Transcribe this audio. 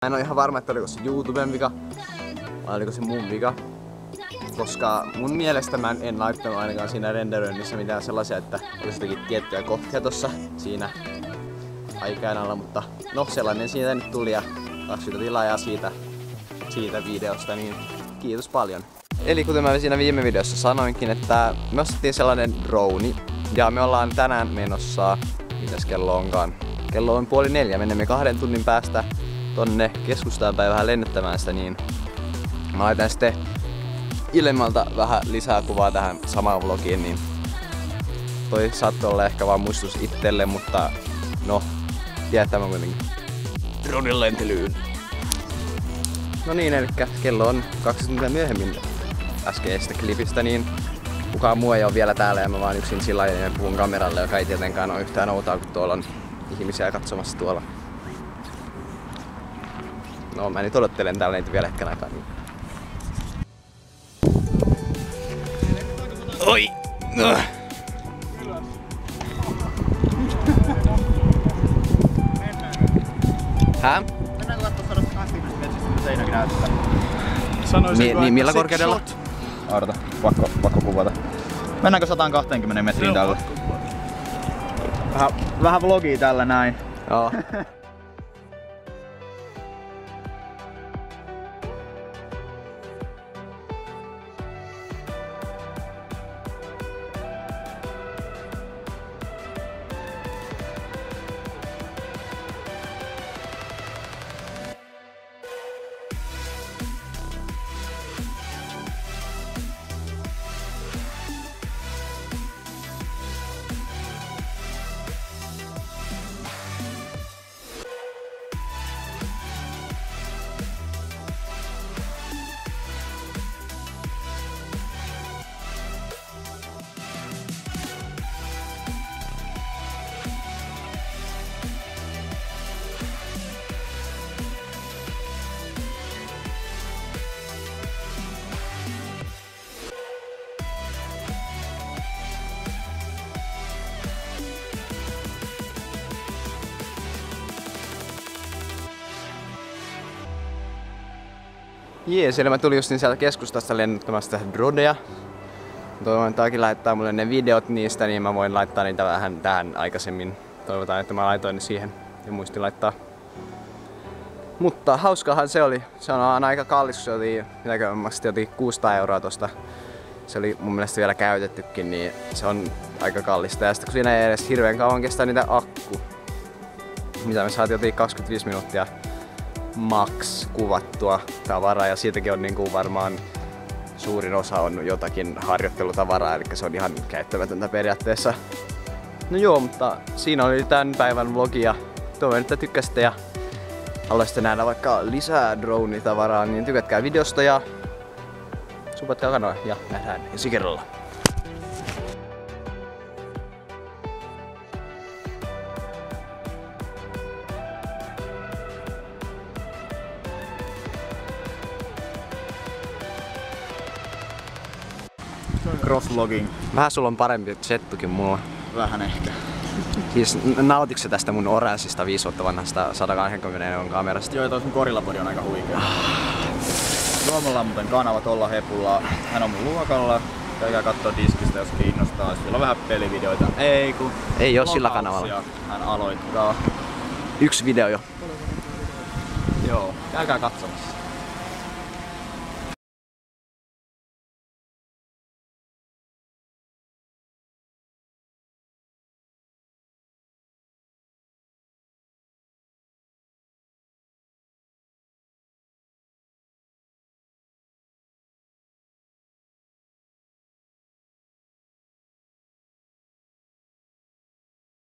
Mä en ole ihan varma, että oliko se YouTuben vika vai oliko se mun vika. Koska mun mielestä mä en laittanut ainakaan siinä renderöinnissä mitään sellaisia, että olisi jotakin tiettyjä kohtia tossa siinä aikajanalla, mutta no sellainen siitä nyt tuli ja 20 tilaajaa siitä videosta, niin kiitos paljon. Eli kuten mä siinä viime videossa sanoinkin, että me ostettiin sellainen drone ja me ollaan tänään menossa, mitäs kello onkaan? Kello on 3:30, menemme 2 tunnin päästä tonne keskustaan päin vähän lennättämään sitä, niin mä laitan sitten ilmalta vähän lisää kuvaa tähän samaan vlogiin, niin toi saattoi olla ehkä vaan muistus itselle, mutta no, tietää mä kuitenkin dronen lentelyyn. No niin, eli kello on 2 tuntia myöhemmin äskeisestä klipistä, niin kukaan muu ei ole vielä täällä ja mä vaan yksin sillä lailla puhun kameralle, joka ei tietenkään ole yhtään outoa, kun tuolla on ihmisiä katsomassa tuolla. No mä nyt odottelen täällä niitä vielä hetken aikaa. Niin. Oi! No. Hää? Mennäänkö katsoa 180 metristä, mitä seinäkin näyttää? Niin millä korkeudella? Odota, pakko kuvata. Mennäänkö 120 metriin tällä? Vähän vlogia tällä näin. Joo. Jees, eli mä tulin just sieltä keskustasta lennättämästä dronea. Toivon, että Aki laittaa mulle ne videot niistä, niin mä voin laittaa niitä vähän tähän aikaisemmin. Toivotaan, että mä laitoin ne siihen ja muistin laittaa. Mutta hauskahan se oli. Se on aika kallis, kun se oli, mitäkö mä maksettiin 600 € tosta. Se oli mun mielestä vielä käytettykin, niin se on aika kallista. Ja sitten kun siinä ei edes hirveän kauan kestää niitä akku, mitä me saatiin 25 minuuttia max kuvattua tavaraa, ja siitäkin on niinku varmaan suurin osa on jotakin harjoittelutavaraa, eli se on ihan käyttämätöntä periaatteessa. No joo, mutta siinä oli tämän päivän vlogi ja toivon, että tykkäsitte ja haluaisitte nähdä vaikka lisää drone-tavaraa, niin tykätkää videosta ja supatkaa kanavaa ja nähdään ensi kerralla. Crossvlogging. Vähän sulla on parempi settukin mulla. Vähän ehkä. Siis nautitko sä tästä mun Orensista 5 vuotta vanhasta 120 € kamerasta? Joo, toi sun gorillavodi on aika huikea. Tuomolla on muuten kanava tuolla hepulla. Hän on mun luokalla. Käykää kattoo diskistä, jos kiinnostaa. Siellä on vähän pelivideoita. Ei oo sillä kanavalla. Hän aloittaa. 1 video jo. Joo, käykää katsomassa.